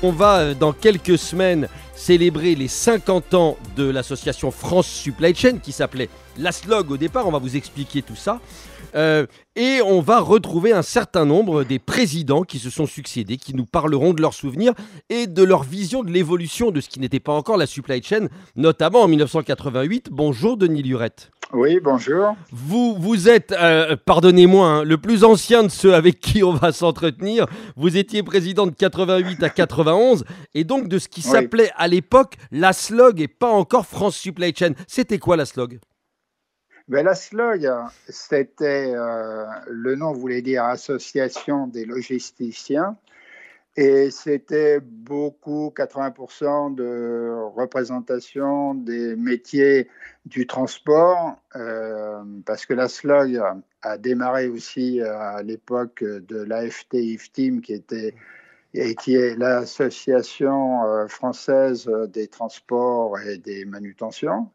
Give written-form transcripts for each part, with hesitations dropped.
On va dans quelques semaines célébrer les 50 ans de l'association France Supply Chain qui s'appelait l'ASLOG au départ, on va vous expliquer tout ça. Et on va retrouver un certain nombre des présidents qui se sont succédés, qui nous parleront de leurs souvenirs et de leur vision de l'évolution de ce qui n'était pas encore la supply chain, notamment en 1988. Bonjour Denis Lurette. Oui, bonjour. Vous êtes, pardonnez-moi, le plus ancien de ceux avec qui on va s'entretenir. Vous étiez président de 88 à 91 et donc de ce qui s'appelait à l'époque l'ASLOG et pas encore France Supply Chain. C'était quoi l'ASLOG ? L'ASLOG, c'était, le nom voulait dire Association des logisticiens, et c'était beaucoup, 80% de représentation des métiers du transport, parce que l'ASLOG a démarré aussi à l'époque de l'AFT-IFTIM, qui est l'association française des transports et des manutentions.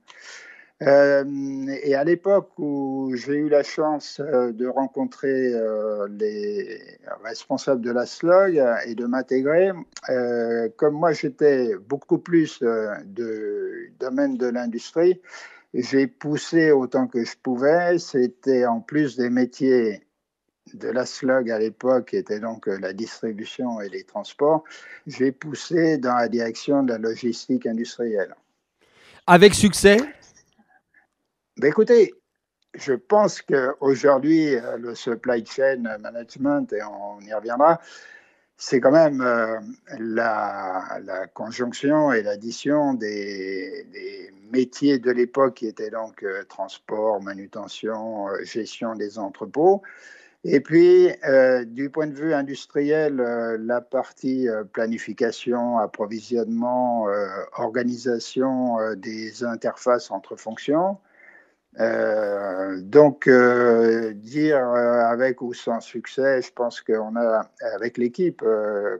Et à l'époque où j'ai eu la chance de rencontrer les responsables de l'ASLOG et de m'intégrer, comme moi j'étais beaucoup plus du domaine de l'industrie, j'ai poussé autant que je pouvais. C'était en plus des métiers de l'ASLOG à l'époque, qui était donc la distribution et les transports, j'ai poussé dans la direction de la logistique industrielle. Avec succès ? Écoutez, je pense qu'aujourd'hui, le supply chain management, et on y reviendra, c'est quand même la conjonction et l'addition des métiers de l'époque qui étaient donc transport, manutention, gestion des entrepôts. Et puis, du point de vue industriel, la partie planification, approvisionnement, organisation des interfaces entre fonctions. Dire avec ou sans succès, je pense qu'on a, avec l'équipe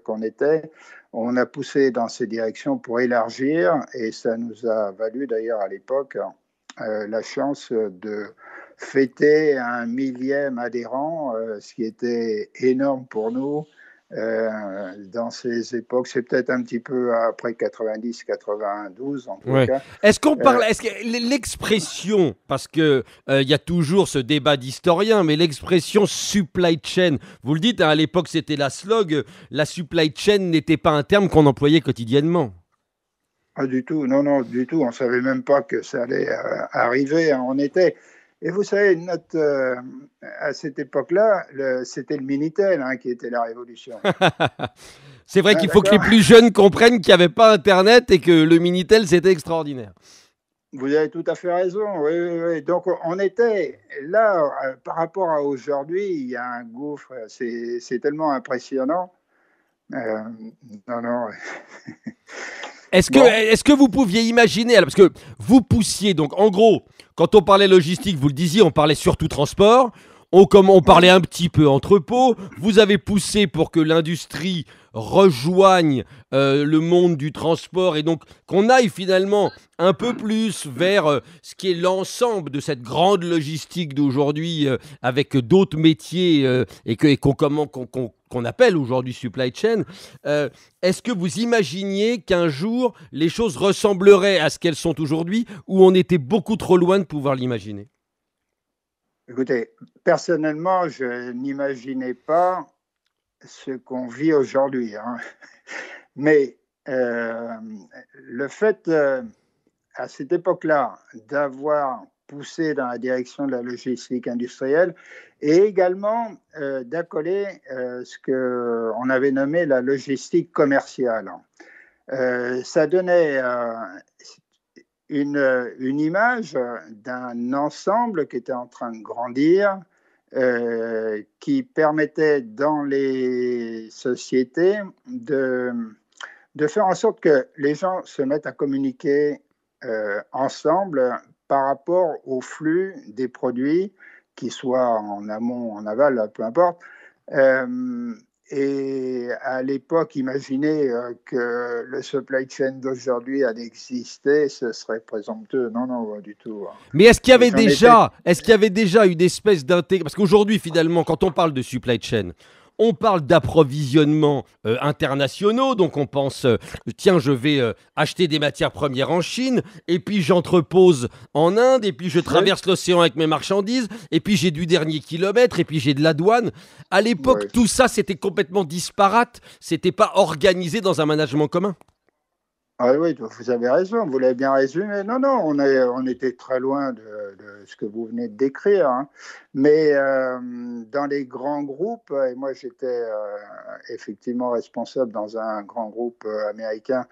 qu'on était, on a poussé dans ces directions pour élargir, et ça nous a valu d'ailleurs à l'époque la chance de fêter un 1000e adhérent, ce qui était énorme pour nous. Dans ces époques, c'est peut-être un petit peu après 90-92 en tout cas. Est-ce qu'on parle, est-ce que l'expression, parce que y a toujours ce débat d'historiens, mais l'expression supply chain, vous le dites, à l'époque c'était l'ASLOG, la supply chain n'était pas un terme qu'on employait quotidiennement. Pas du tout, non, du tout. On savait même pas que ça allait arriver. On était. Et vous savez, à cette époque-là, c'était le Minitel qui était la révolution. C'est vrai qu'il faut que les plus jeunes comprennent qu'il n'y avait pas Internet et que le Minitel, c'était extraordinaire. Vous avez tout à fait raison. Oui. Donc, on était là, par rapport à aujourd'hui, il y a un gouffre. C'est tellement impressionnant. Non. Est-ce que vous pouviez imaginer, parce que vous poussiez, donc en gros, quand on parlait logistique, vous le disiez, on parlait surtout transport, on parlait un petit peu entrepôt, vous avez poussé pour que l'industrie rejoigne le monde du transport et donc qu'on aille finalement un peu plus vers ce qui est l'ensemble de cette grande logistique d'aujourd'hui avec d'autres métiers et qu'on appelle aujourd'hui supply chain. Est-ce que vous imaginiez qu'un jour les choses ressembleraient à ce qu'elles sont aujourd'hui ou on était beaucoup trop loin de pouvoir l'imaginer ? Écoutez, personnellement, je n'imaginais pas ce qu'on vit aujourd'hui. Mais le fait, à cette époque-là, d'avoir poussé dans la direction de la logistique industrielle et également d'accoler ce qu'on avait nommé la logistique commerciale, ça donnait une image d'un ensemble qui était en train de grandir, qui permettait dans les sociétés de faire en sorte que les gens se mettent à communiquer ensemble par rapport au flux des produits, qu'ils soient en amont, en aval, peu importe. Et à l'époque, imaginez que le supply chain d'aujourd'hui allait exister, ce serait présomptueux. Non, pas du tout. Mais est-ce qu'il y avait déjà une espèce d'intégration ? Parce qu'aujourd'hui, finalement, quand on parle de supply chain, on parle d'approvisionnement internationaux, donc on pense, tiens, je vais acheter des matières premières en Chine, et puis j'entrepose en Inde, et puis je traverse l'océan avec mes marchandises, et puis j'ai du dernier kilomètre, et puis j'ai de la douane. À l'époque, tout ça, c'était complètement disparate, c'était pas organisé dans un management commun. Ah oui, vous avez raison, vous l'avez bien résumé. Non, non, on était très loin de ce que vous venez de décrire. Hein. Mais dans les grands groupes, et moi j'étais effectivement responsable dans un grand groupe américain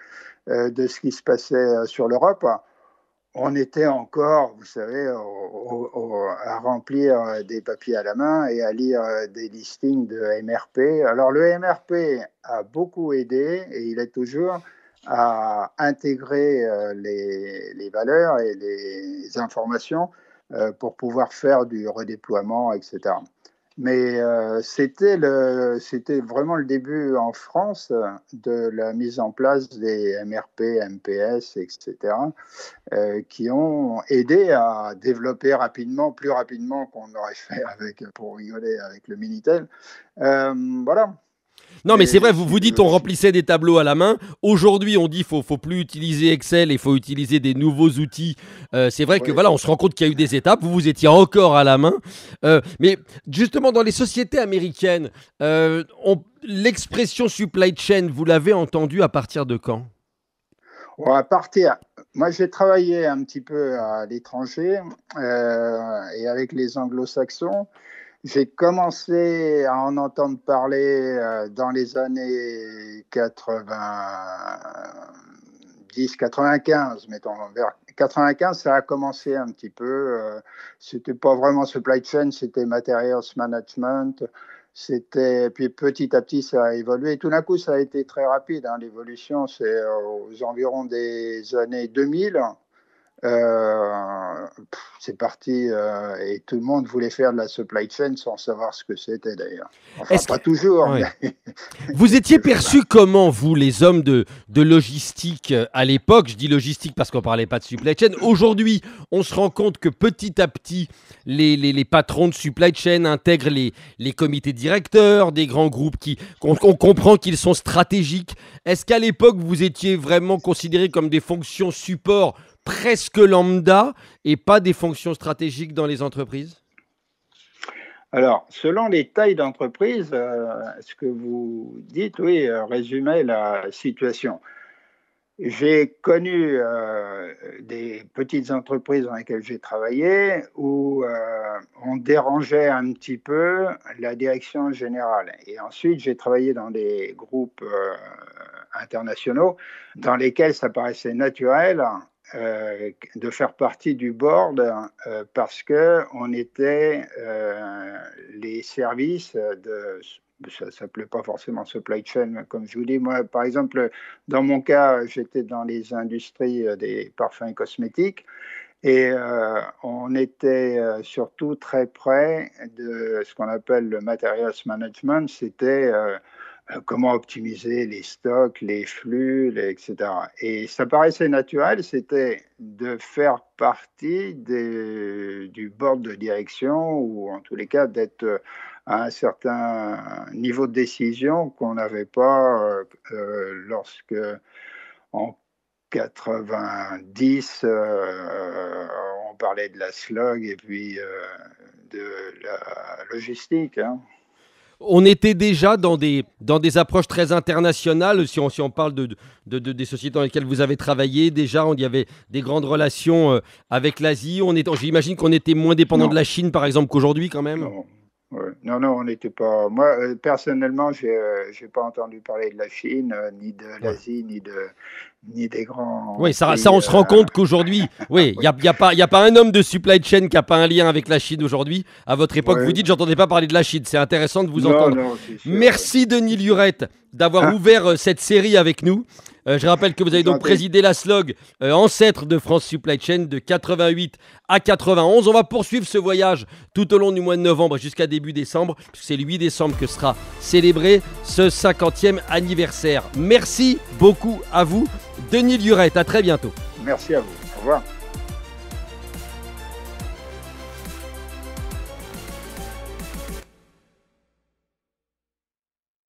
de ce qui se passait sur l'Europe, on était encore, vous savez, à remplir des papiers à la main et à lire des listings de MRP. Alors le MRP a beaucoup aidé, et il est toujours, à intégrer les valeurs et les informations pour pouvoir faire du redéploiement, etc. Mais c'était vraiment le début en France de la mise en place des MRP, MPS, etc., qui ont aidé à développer rapidement, plus rapidement qu'on aurait fait pour rigoler avec le Minitel. Voilà. Non, mais c'est vrai, vous dites on remplissait des tableaux à la main. Aujourd'hui, on dit faut plus utiliser Excel, il faut utiliser des nouveaux outils. C'est vrai que voilà, on se rend compte qu'il y a eu des étapes. Vous étiez encore à la main. Mais justement, dans les sociétés américaines, l'expression supply chain, vous l'avez entendue à partir de quand ? Moi, j'ai travaillé un petit peu à l'étranger et avec les anglo-saxons. J'ai commencé à en entendre parler dans les années 90-95, mettons. Vers 95, ça a commencé un petit peu. C'était pas vraiment supply chain, c'était materials management. Puis petit à petit, ça a évolué. Et tout d'un coup, ça a été très rapide. Hein. L'évolution, c'est aux environs des années 2000. C'est parti et tout le monde voulait faire de la supply chain sans savoir ce que c'était d'ailleurs. Enfin, pas toujours. Ouais. Mais... Vous étiez perçus comment, vous, les hommes de logistique à l'époque ? Je dis logistique parce qu'on ne parlait pas de supply chain. Aujourd'hui, on se rend compte que petit à petit, les patrons de supply chain intègrent les comités directeurs des grands groupes qu'on comprend qu'ils sont stratégiques. Est-ce qu'à l'époque, vous étiez vraiment considérés comme des fonctions support presque lambda et pas des fonctions stratégiques dans les entreprises ? Alors, selon les tailles d'entreprise, ce que vous dites, oui, résumait la situation. J'ai connu des petites entreprises dans lesquelles j'ai travaillé où on dérangeait un petit peu la direction générale. Et ensuite, j'ai travaillé dans des groupes internationaux dans lesquels ça paraissait naturel de faire partie du board parce qu'on était les services de... Ça ne s'appelait pas forcément supply chain, comme je vous dis. Moi, par exemple, dans mon cas, j'étais dans les industries des parfums et cosmétiques et on était surtout très près de ce qu'on appelle le materials management. C'était comment optimiser les stocks, les flux, etc. Et ça paraissait naturel, c'était de faire partie du board de direction ou en tous les cas d'être à un certain niveau de décision qu'on n'avait pas lorsque en 90 on parlait de la slog et puis de la logistique. Hein. On était déjà dans des approches très internationales, si on parle des sociétés dans lesquelles vous avez travaillé. Déjà, il y avait des grandes relations avec l'Asie. J'imagine qu'on était moins dépendant de la Chine, par exemple, qu'aujourd'hui, quand même. Non, on n'était pas... Moi, personnellement, je n'ai pas entendu parler de la Chine, ni de l'Asie, ni des grands... Oui, ça on se rend compte qu'aujourd'hui, oui, il n'y a pas un homme de supply chain qui n'a pas un lien avec la Chine aujourd'hui. À votre époque, vous dites, j'entendais pas parler de la Chine. C'est intéressant de vous entendre. Non, Merci Denis Lurette d'avoir ouvert cette série avec nous. Je rappelle que vous avez donc présidé la SLOG, ancêtre de France Supply Chain, de 88 à 91. On va poursuivre ce voyage tout au long du mois de novembre jusqu'à début décembre, puisque c'est le 8 décembre que sera célébré ce 50e anniversaire. Merci beaucoup à vous, Denis Lurette. À très bientôt. Merci à vous. Au revoir.